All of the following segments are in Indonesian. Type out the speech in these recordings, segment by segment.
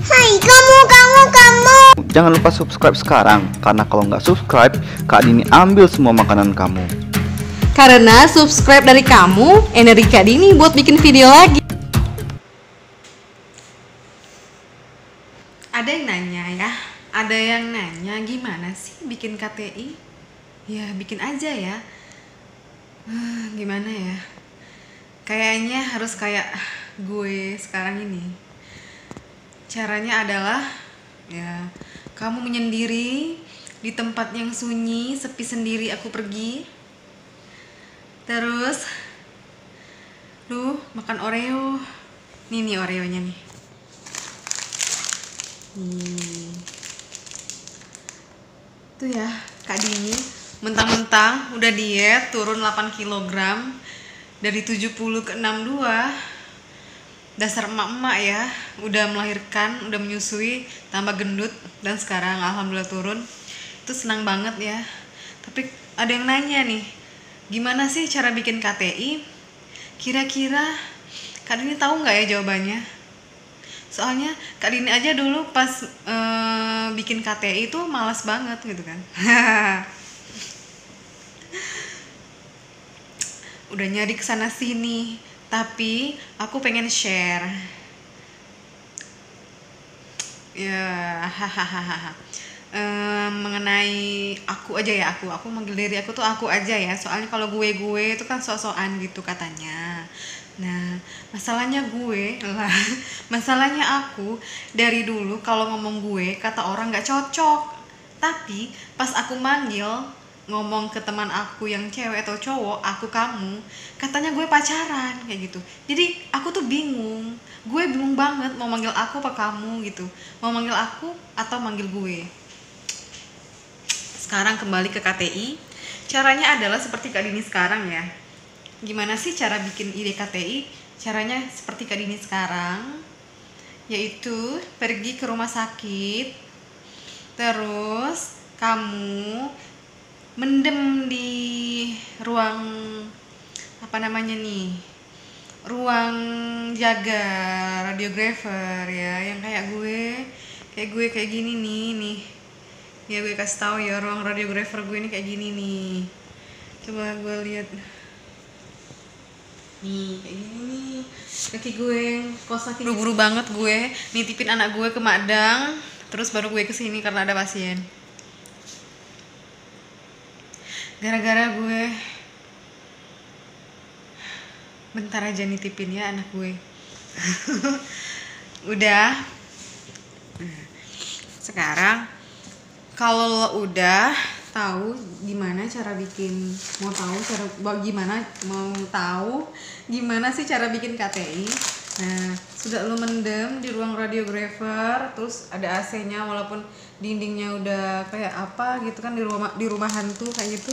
Hai kamu. Jangan lupa subscribe sekarang, karena kalau nggak subscribe, Kak Dini ambil semua makanan kamu. Karena subscribe dari kamu, energi Kak Dini buat bikin video lagi. Ada yang nanya gimana sih bikin KTI? Ya bikin aja ya. Gimana ya? Kayaknya harus kayak gue sekarang ini. Caranya adalah ya kamu menyendiri di tempat yang sunyi, sepi sendiri, aku pergi. Terus lu makan Oreo. Nih Oreonya nih. Tuh ya, Kak Dini mentang-mentang udah diet turun 8 kg dari 70 ke 62. Dasar emak-emak ya, udah melahirkan, udah menyusui, tambah gendut, dan sekarang alhamdulillah turun. Itu senang banget ya. Tapi ada yang nanya nih, gimana sih cara bikin KTI? Kira-kira Kak Dini tahu nggak ya jawabannya? Soalnya Kak Dini aja dulu pas bikin KTI itu malas banget gitu kan. Udah nyari kesana sini, tapi aku pengen share ya mengenai aku aja ya, aku manggil diri aku tuh aku aja ya, soalnya kalau gue itu kan sok-sokan gitu katanya. Nah masalahnya masalahnya aku dari dulu kalau ngomong gue kata orang nggak cocok, tapi pas aku manggil ngomong ke teman aku yang cewek atau cowok, aku kamu, katanya gue pacaran kayak gitu. Jadi aku tuh bingung banget mau manggil aku apa kamu gitu, mau manggil aku atau manggil gue. Sekarang kembali ke KTI, caranya adalah seperti Kak Dini sekarang ya. Gimana sih cara bikin ide KTI? Caranya seperti Kak Dini sekarang, yaitu pergi ke rumah sakit, terus kamu mendem di ruang ruang jaga radiografer ya, yang kayak gue kayak gini nih ya. Gue kasih tahu ya, ruang radiografer gue ini kayak gini nih. Coba gue lihat nih, kayak gini nih kaki gue. Kos kaki buru-buru banget gue nitipin anak gue ke Madang, terus baru gue kesini karena ada pasien. Gara-gara gue bentar aja nitipin ya anak gue. Udah. Sekarang kalau lo udah tahu gimana cara bikin, mau tahu gimana sih cara bikin KTI. Nah, sudah lo mendem di ruang radiografer, terus ada AC-nya walaupun dindingnya udah kayak apa gitu kan, di rumah hantu kayak gitu.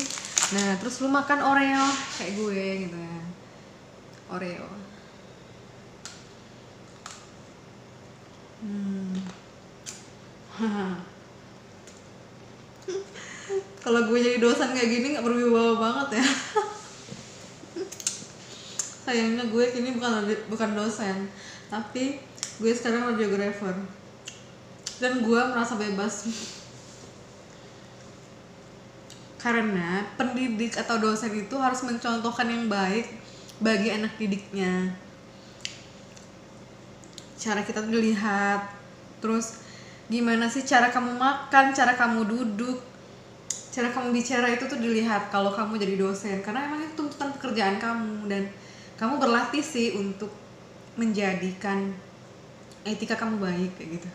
Nah, terus lo makan Oreo kayak gue gitu ya. Oreo. Kalau gue jadi dosen kayak gini nggak berwibawa banget ya. Sayangnya gue kini bukan dosen, tapi gue sekarang radiografer, dan gue merasa bebas karena pendidik atau dosen itu harus mencontohkan yang baik bagi anak didiknya. Cara kita tuh dilihat, terus gimana sih cara kamu makan, cara kamu duduk, cara kamu bicara itu tuh dilihat kalau kamu jadi dosen, karena emang itu tuntutan pekerjaan kamu, dan kamu berlatih sih untuk menjadikan etika kamu baik kayak gitu.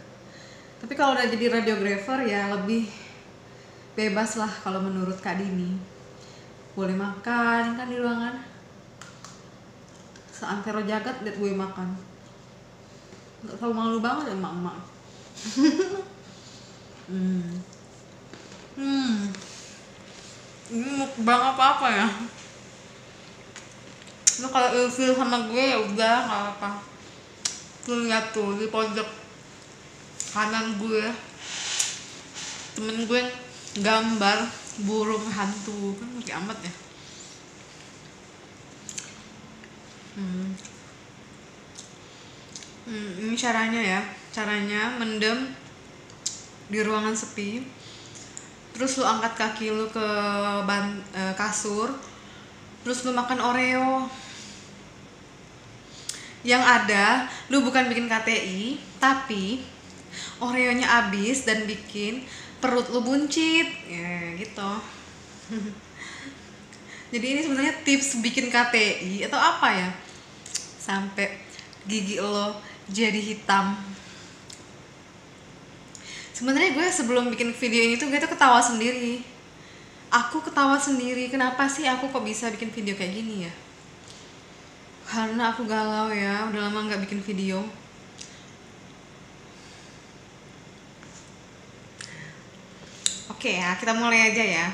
Tapi kalau udah jadi radiografer ya lebih bebas lah kalau menurut Kak Dini. Boleh makan kan di ruangan, seantero jagat liat gue makan. Gak terlalu malu banget ya emak-emak. Ini mukbang apa ya? Lu kalau ilfil sama gue ya udah nggak apa. Lu lihat tuh di pojok kanan gue, temen gue gambar burung hantu, kan lucu amat ya. Ini caranya ya. caranya mendem di ruangan sepi, terus lu angkat kaki lu ke kasur, terus lu makan Oreo. Yang ada lu bukan bikin KTI, tapi Oreonya habis dan bikin perut lu buncit ya gitu. Jadi ini sebenarnya tips bikin KTI atau apa ya, sampai gigi lo jadi hitam. Sebenarnya gue sebelum bikin video ini tuh gue tuh ketawa sendiri. Aku ketawa sendiri, kenapa sih aku kok bisa bikin video kayak gini ya? Karena aku galau ya, udah lama nggak bikin video. Oke ya, kita mulai aja ya.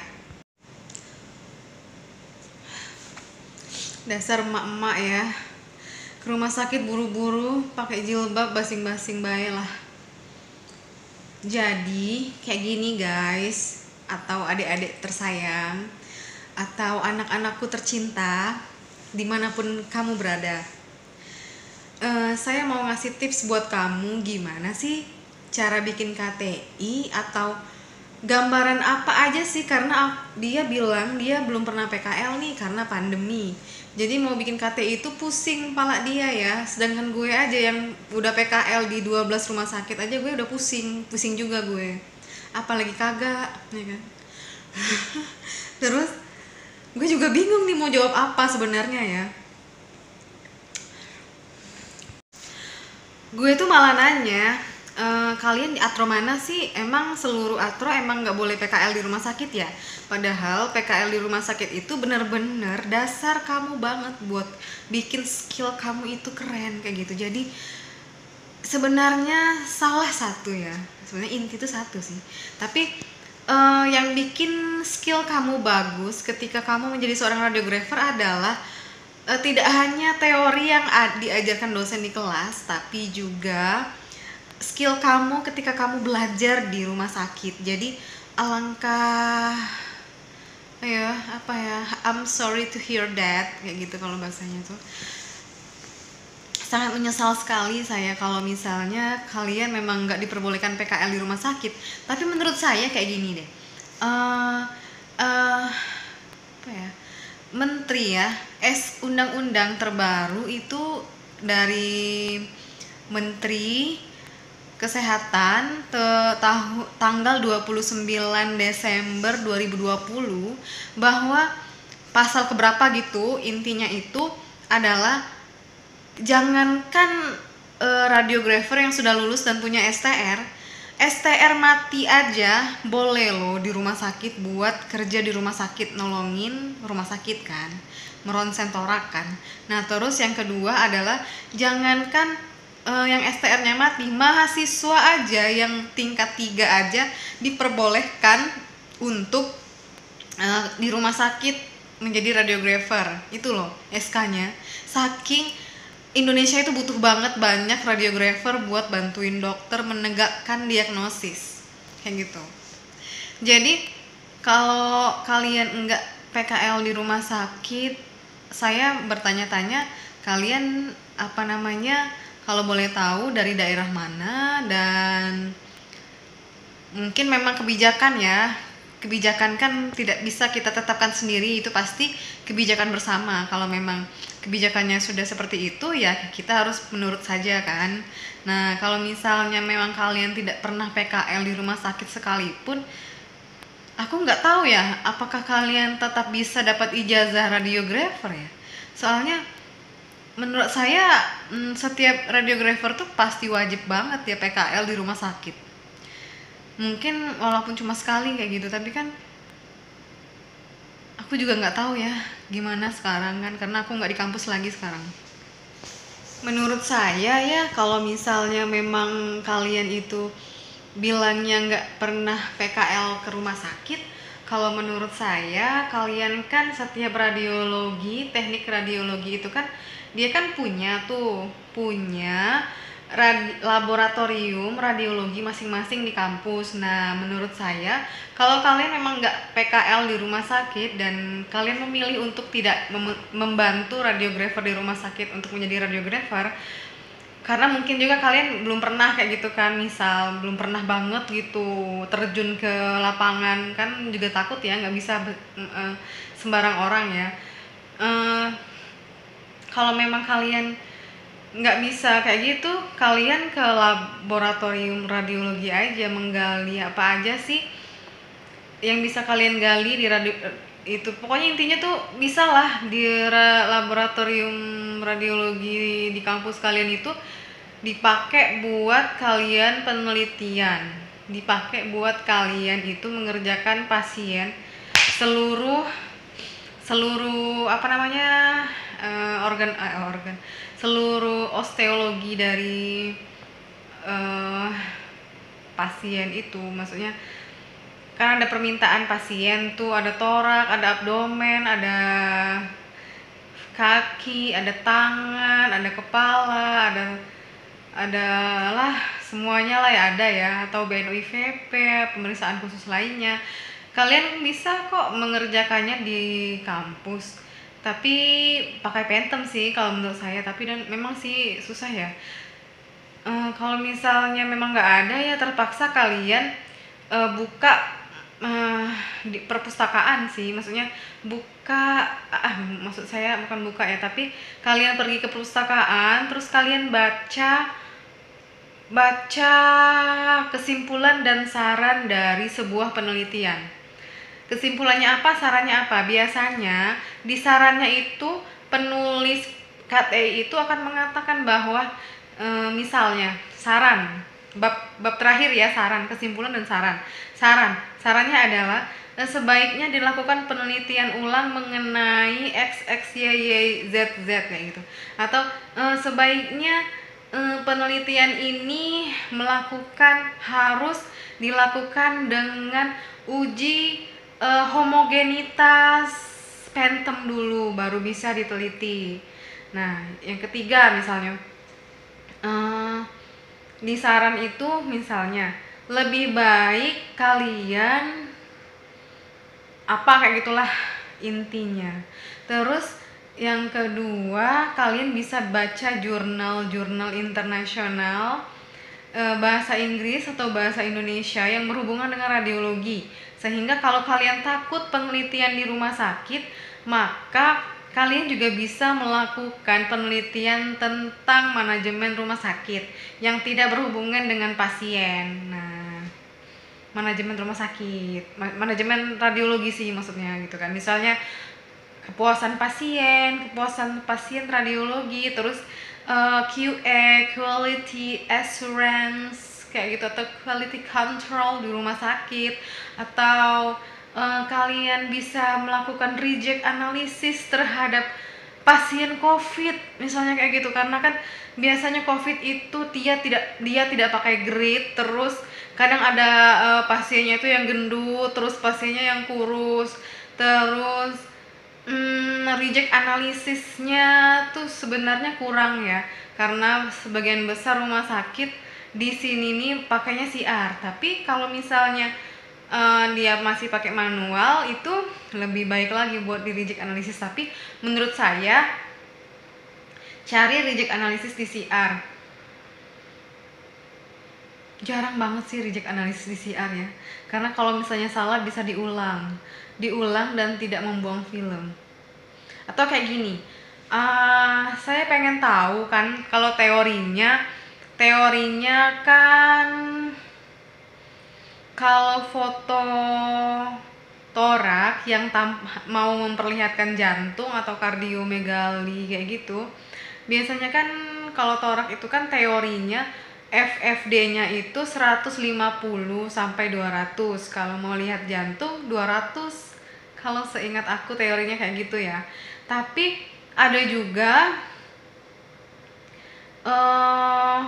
Dasar emak-emak ya, ke rumah sakit buru-buru pakai jilbab basing-basing bae lah. Jadi kayak gini guys, atau adik-adik tersayang, atau anak-anakku tercinta, dimanapun kamu berada, saya mau ngasih tips buat kamu gimana sih cara bikin KTI, atau gambaran apa aja sih, karena dia bilang dia belum pernah PKL nih karena pandemi. Jadi mau bikin KTI itu pusing pala dia ya, sedangkan gue aja yang udah PKL di 12 rumah sakit aja gue udah pusing juga gue, apalagi kagak ya kan. Terus gue juga bingung nih mau jawab apa sebenarnya ya. Gue tuh malah nanya, kalian di atro mana sih? Emang seluruh atro emang nggak boleh PKL di rumah sakit ya? Padahal PKL di rumah sakit itu bener-bener dasar kamu banget buat bikin skill kamu itu keren kayak gitu. Jadi sebenarnya salah satu ya, sebenarnya inti itu satu sih, tapi yang bikin skill kamu bagus ketika kamu menjadi seorang radiografer adalah tidak hanya teori yang diajarkan dosen di kelas, tapi juga skill kamu ketika kamu belajar di rumah sakit. Jadi alangkah ya apa ya, I'm sorry to hear that kayak gitu kalau bahasanya tuh. Sangat menyesal sekali saya kalau misalnya kalian memang nggak diperbolehkan PKL di rumah sakit. Tapi menurut saya kayak gini deh, apa ya, menteri ya, undang-undang terbaru itu dari Menteri Kesehatan tanggal 29 Desember 2020, bahwa pasal keberapa gitu, intinya itu adalah jangankan radiografer yang sudah lulus dan punya STR mati aja boleh loh di rumah sakit buat kerja di rumah sakit, nolongin rumah sakit kan, meronsen torak kan. Nah terus yang kedua adalah jangankan yang STR-nya mati, mahasiswa aja yang tingkat 3 aja diperbolehkan untuk di rumah sakit menjadi radiografer. Itu loh SK-nya. Saking Indonesia itu butuh banget banyak radiografer buat bantuin dokter menegakkan diagnosis kayak gitu. Jadi kalau kalian enggak PKL di rumah sakit, saya bertanya-tanya, kalian apa namanya, kalau boleh tahu dari daerah mana, dan mungkin memang kebijakan ya, kebijakan kan tidak bisa kita tetapkan sendiri, itu pasti kebijakan bersama. Kalau memang kebijakannya sudah seperti itu ya kita harus menurut saja kan. Nah kalau misalnya memang kalian tidak pernah PKL di rumah sakit sekalipun, aku nggak tahu ya apakah kalian tetap bisa dapat ijazah radiografer ya. Soalnya menurut saya setiap radiografer tuh pasti wajib banget ya PKL di rumah sakit. Mungkin walaupun cuma sekali kayak gitu, tapi kan aku juga nggak tahu ya gimana sekarang kan, karena aku nggak di kampus lagi sekarang. Menurut saya ya, kalau misalnya memang kalian itu bilangnya nggak pernah PKL ke rumah sakit, kalau menurut saya kalian kan setiap radiologi, teknik radiologi itu kan dia kan punya laboratorium radiologi masing-masing di kampus. Nah menurut saya kalau kalian memang nggak PKL di rumah sakit dan kalian memilih untuk tidak membantu radiografer di rumah sakit untuk menjadi radiografer, karena mungkin juga kalian belum pernah kayak gitu kan, misal belum pernah banget gitu terjun ke lapangan, kan juga takut ya, nggak bisa sembarang orang ya. Eh, Kalau memang kalian nggak bisa kayak gitu, kalian ke laboratorium radiologi aja, menggali apa aja sih yang bisa kalian gali di radio itu. Pokoknya intinya tuh bisa lah di laboratorium radiologi di kampus kalian itu dipakai buat kalian penelitian, dipakai buat kalian itu mengerjakan pasien seluruh seluruh apa namanya organ seluruh osteologi dari pasien itu. Maksudnya kan ada permintaan pasien tuh, ada torak, ada abdomen, ada kaki, ada tangan, ada kepala, ada lah semuanya lah ya, ada ya, atau BNOIVP, pemeriksaan khusus lainnya. Kalian bisa kok mengerjakannya di kampus, tapi pakai Phantom sih kalau menurut saya. Tapi dan memang sih susah ya. Kalau misalnya memang nggak ada ya terpaksa kalian buka di perpustakaan sih, maksudnya buka maksud saya bukan buka ya, tapi kalian pergi ke perpustakaan terus kalian baca kesimpulan dan saran dari sebuah penelitian. Kesimpulannya apa, sarannya apa? Biasanya di sarannya itu penulis KTI itu akan mengatakan bahwa misalnya bab terakhir ya, kesimpulan dan sarannya adalah sebaiknya dilakukan penelitian ulang mengenai X, Y, Z kayak gitu, atau sebaiknya penelitian ini harus dilakukan dengan uji homogenitas Phantom dulu baru bisa diteliti. Nah, yang ketiga misalnya di saran itu misalnya lebih baik kalian kayak gitulah intinya. Terus yang kedua, kalian bisa baca jurnal-jurnal internasional bahasa Inggris atau bahasa Indonesia yang berhubungan dengan radiologi, sehingga kalau kalian takut penelitian di rumah sakit, maka kalian juga bisa melakukan penelitian tentang manajemen rumah sakit yang tidak berhubungan dengan pasien. Nah, manajemen rumah sakit, manajemen radiologi sih maksudnya gitu kan. Misalnya kepuasan pasien radiologi, terus QA, quality assurance kayak gitu, atau quality control di rumah sakit, atau kalian bisa melakukan reject analysis terhadap pasien COVID misalnya kayak gitu, karena kan biasanya COVID itu dia tidak pakai grade, terus kadang ada pasiennya itu yang gendut, terus pasiennya yang kurus, terus reject analisisnya tuh sebenarnya kurang ya, karena sebagian besar rumah sakit di sini nih pakainya CR. Tapi kalau misalnya dia masih pakai manual, itu lebih baik lagi buat di reject analisis. Tapi menurut saya cari reject analisis di CR. Jarang banget sih reject analisis di CR ya, karena kalau misalnya salah bisa diulang dan tidak membuang film. Atau kayak gini, saya pengen tahu kan, kalau teorinya kan kalau foto torak yang mau memperlihatkan jantung atau kardiomegali kayak gitu, biasanya kan kalau torak itu kan teorinya FFD-nya itu 150 sampai 200. Kalau mau lihat jantung 200. Kalau seingat aku teorinya kayak gitu ya. Tapi ada juga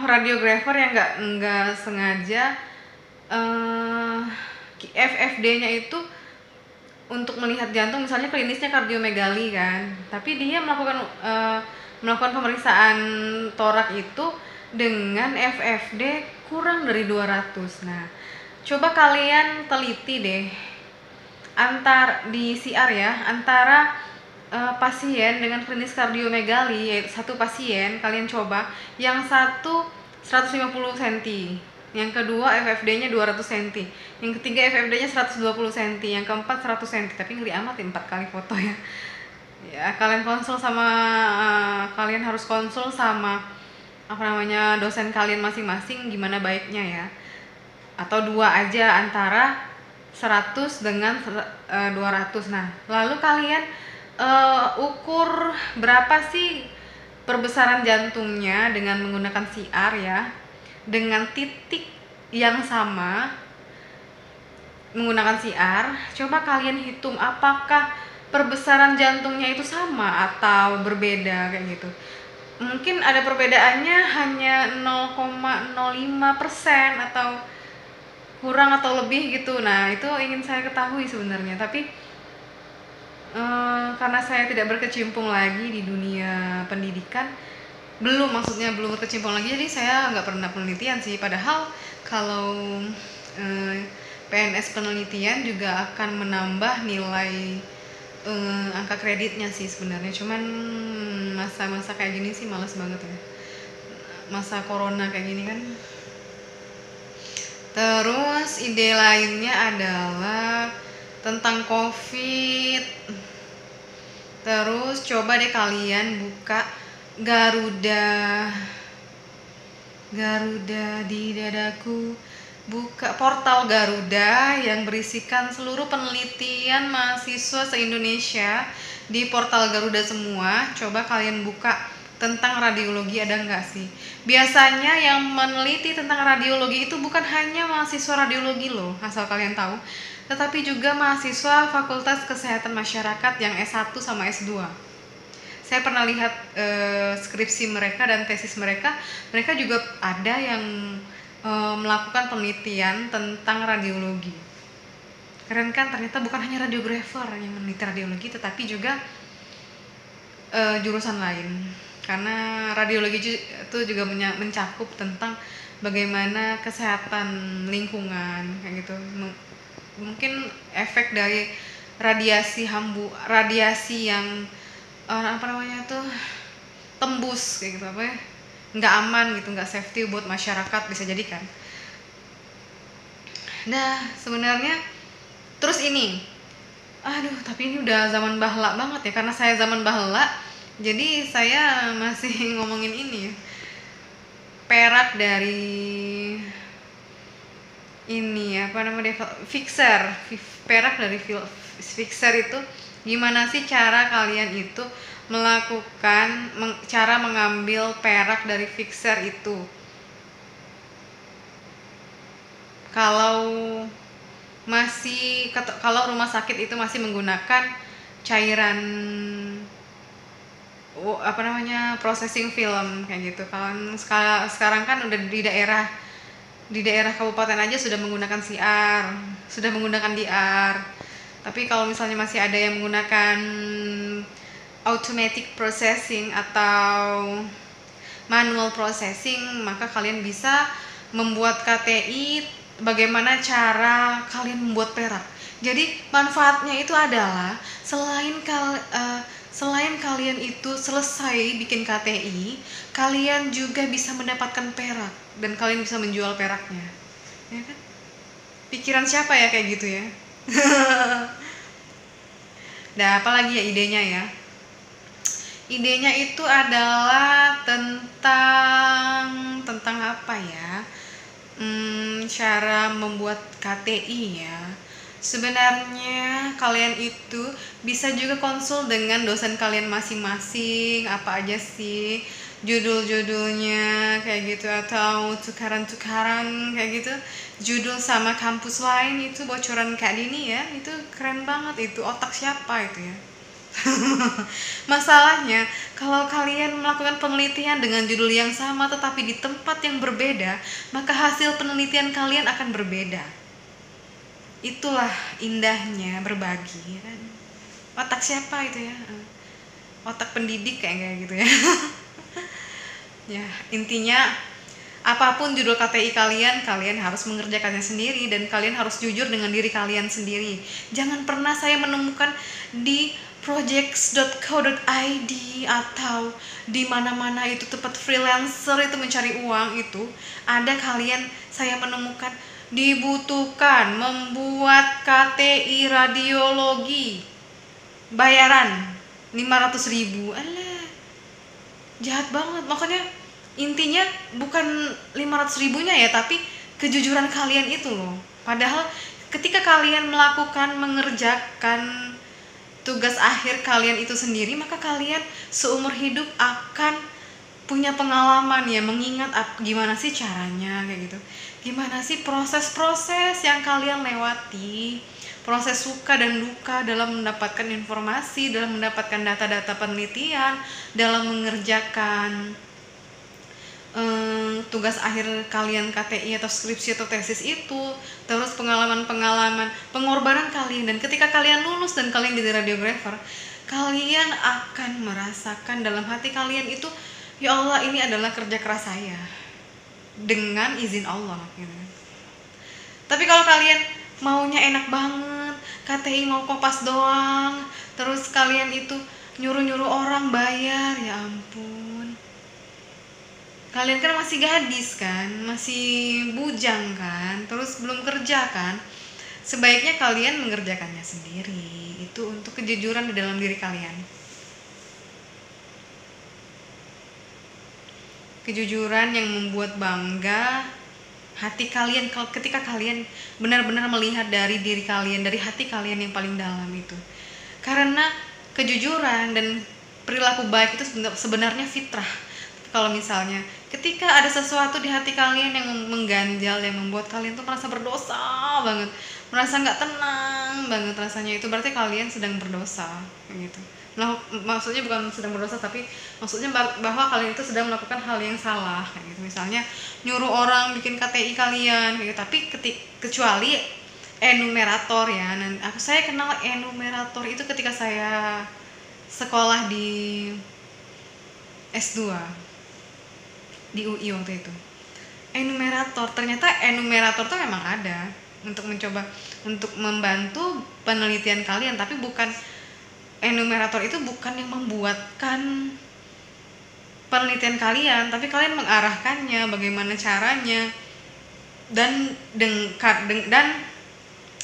radiografer yang nggak sengaja FFD-nya itu untuk melihat jantung, misalnya klinisnya kardiomegali kan, tapi dia melakukan pemeriksaan torak itu dengan FFD kurang dari 200. Nah, coba kalian teliti deh di CR ya, antara pasien dengan klinis kardiomegali, yaitu satu pasien kalian coba, yang satu 150 cm, yang kedua FFD-nya 200 cm, yang ketiga FFD-nya 120 cm, yang keempat 100 cm. Tapi ngeri amat ya 4 kali foto ya. Ya kalian harus konsul sama dosen kalian masing-masing gimana baiknya ya, atau dua aja antara 100 dengan 200. Nah lalu kalian ukur berapa sih perbesaran jantungnya dengan menggunakan CR ya, dengan titik yang sama menggunakan CR. Coba kalian hitung apakah perbesaran jantungnya itu sama atau berbeda kayak gitu. Mungkin ada perbedaannya hanya 0,05% atau kurang atau lebih gitu. Nah itu ingin saya ketahui sebenarnya, tapi karena saya tidak berkecimpung lagi di dunia pendidikan, belum berkecimpung lagi, jadi saya nggak pernah penelitian sih. Padahal kalau PNS penelitian juga akan menambah nilai angka kreditnya sih sebenarnya. Cuman masa-masa kayak gini sih males banget ya, masa corona kayak gini kan. Terus ide lainnya adalah tentang COVID. Terus coba deh kalian buka Garuda di dadaku. Buka portal Garuda yang berisikan seluruh penelitian mahasiswa se-Indonesia di portal Garuda semua. Coba kalian buka tentang radiologi, ada nggak sih? Biasanya yang meneliti tentang radiologi itu bukan hanya mahasiswa radiologi loh, asal kalian tahu, tetapi juga mahasiswa Fakultas Kesehatan Masyarakat yang S1 sama S2. Saya pernah lihat skripsi mereka dan tesis mereka juga ada yang melakukan penelitian tentang radiologi. Keren kan? Ternyata bukan hanya radiografer yang meneliti radiologi, tetapi juga jurusan lain. Karena radiologi itu juga mencakup tentang bagaimana kesehatan lingkungan kayak gitu. Mungkin efek dari radiasi yang tembus kayak gitu, nggak aman gitu, nggak safety buat masyarakat, bisa jadi kan. Nah sebenarnya terus ini, tapi ini udah zaman bahla banget ya, karena saya zaman bahla jadi saya masih ngomongin ini ya, perak dari ini fixer. Perak dari fixer itu gimana sih cara kalian itu melakukan cara mengambil perak dari fixer itu? Kalau rumah sakit itu masih menggunakan cairan processing film kayak gitu. Kalau sekarang kan udah di daerah kabupaten aja sudah menggunakan CR, sudah menggunakan DR. Tapi kalau misalnya masih ada yang menggunakan automatic processing atau manual processing, maka kalian bisa membuat KTI. Bagaimana cara kalian membuat perak? Jadi manfaatnya itu adalah selain kalian itu selesai bikin KTI, kalian juga bisa mendapatkan perak dan kalian bisa menjual peraknya, ya kan? Pikiran siapa ya kayak gitu ya? Nah, apalagi ya idenya ya? Idenya itu adalah tentang apa ya? Cara membuat KTI ya. Sebenarnya kalian itu bisa juga konsul dengan dosen kalian masing-masing, apa aja sih judul-judulnya kayak gitu, atau tukaran-tukaran kayak gitu judul sama kampus lain. Itu bocoran Kak Dini ya, itu keren banget. Itu otak siapa itu ya? Masalahnya kalau kalian melakukan penelitian dengan judul yang sama tetapi di tempat yang berbeda, maka hasil penelitian kalian akan berbeda. Itulah indahnya berbagi, kan? Otak siapa itu ya? Otak pendidik kayak gitu ya. Ya, intinya apapun judul KTI kalian harus mengerjakannya sendiri dan kalian harus jujur dengan diri kalian sendiri. Jangan pernah saya menemukan di projects.co.id atau di mana-mana itu tempat freelancer itu mencari uang itu, ada kalian saya menemukan dibutuhkan membuat KTI radiologi bayaran 500.000. Alah, jahat banget. Makanya intinya bukan 500.000-nya ya, tapi kejujuran kalian itu loh. Padahal ketika kalian mengerjakan tugas akhir kalian itu sendiri, maka kalian seumur hidup akan punya pengalaman ya, mengingat gimana sih caranya kayak gitu, gimana sih proses-proses yang kalian lewati, proses suka dan duka dalam mendapatkan informasi, dalam mendapatkan data-data penelitian, dalam mengerjakan tugas akhir kalian KTI atau skripsi atau tesis itu, terus pengalaman-pengalaman, pengorbanan kalian. Dan ketika kalian lulus dan kalian jadi radiografer, kalian akan merasakan dalam hati kalian itu, ya Allah, ini adalah kerja keras saya dengan izin Allah gitu. Tapi kalau kalian maunya enak banget, KTI mau kopas doang, terus kalian itu nyuruh-nyuruh orang bayar, ya ampun. Kalian kan masih gadis kan, masih bujang kan, terus belum kerja kan. Sebaiknya kalian mengerjakannya sendiri. Itu untuk kejujuran di dalam diri kalian. Kejujuran yang membuat bangga hati kalian ketika kalian benar-benar melihat dari diri kalian, dari hati kalian yang paling dalam itu. Karena kejujuran dan perilaku baik itu sebenarnya fitrah. Kalau misalnya ketika ada sesuatu di hati kalian yang mengganjal, yang membuat kalian tuh merasa berdosa banget, merasa nggak tenang banget rasanya, itu berarti kalian sedang berdosa gitu. Nah, maksudnya bukan sedang berdosa, tapi maksudnya bahwa kalian itu sedang melakukan hal yang salah kayak gitu. Misalnya nyuruh orang bikin KTI kalian kayak gitu. Tapi kecuali enumerator ya. Saya kenal enumerator itu ketika saya sekolah di S2 di UI waktu itu. Enumerator, ternyata enumerator tuh memang ada untuk membantu penelitian kalian, tapi bukan enumerator itu bukan yang membuatkan penelitian kalian, tapi kalian mengarahkannya, bagaimana caranya, dan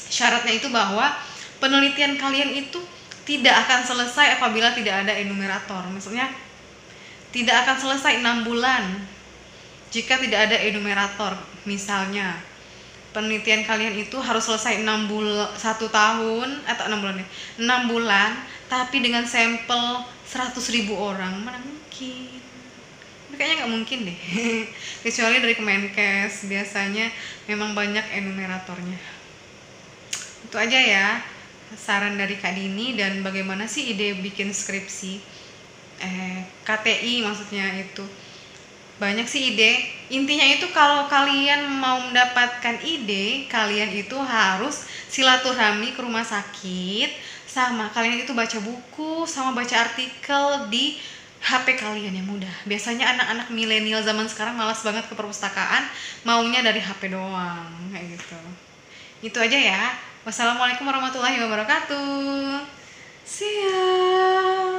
syaratnya itu bahwa penelitian kalian itu tidak akan selesai apabila tidak ada enumerator. Maksudnya tidak akan selesai 6 bulan jika tidak ada enumerator. Misalnya penelitian kalian itu harus selesai 6 bulan, 1 tahun atau 6 bulan ya, 6 bulan, tapi dengan sampel 100.000 orang, mana mungkin? Kayaknya nggak mungkin deh. Kecuali dari Kemenkes, biasanya memang banyak enumeratornya. Itu aja ya saran dari Kak Dini. Dan bagaimana sih ide bikin skripsi KTI maksudnya itu. Banyak sih ide. Intinya itu kalau kalian mau mendapatkan ide, kalian itu harus silaturahmi ke rumah sakit, sama kalian itu baca buku, sama baca artikel di HP kalian yang mudah. Biasanya anak-anak milenial zaman sekarang malas banget ke perpustakaan, maunya dari HP doang kayak gitu. Itu aja ya. Wassalamualaikum warahmatullahi wabarakatuh. See ya.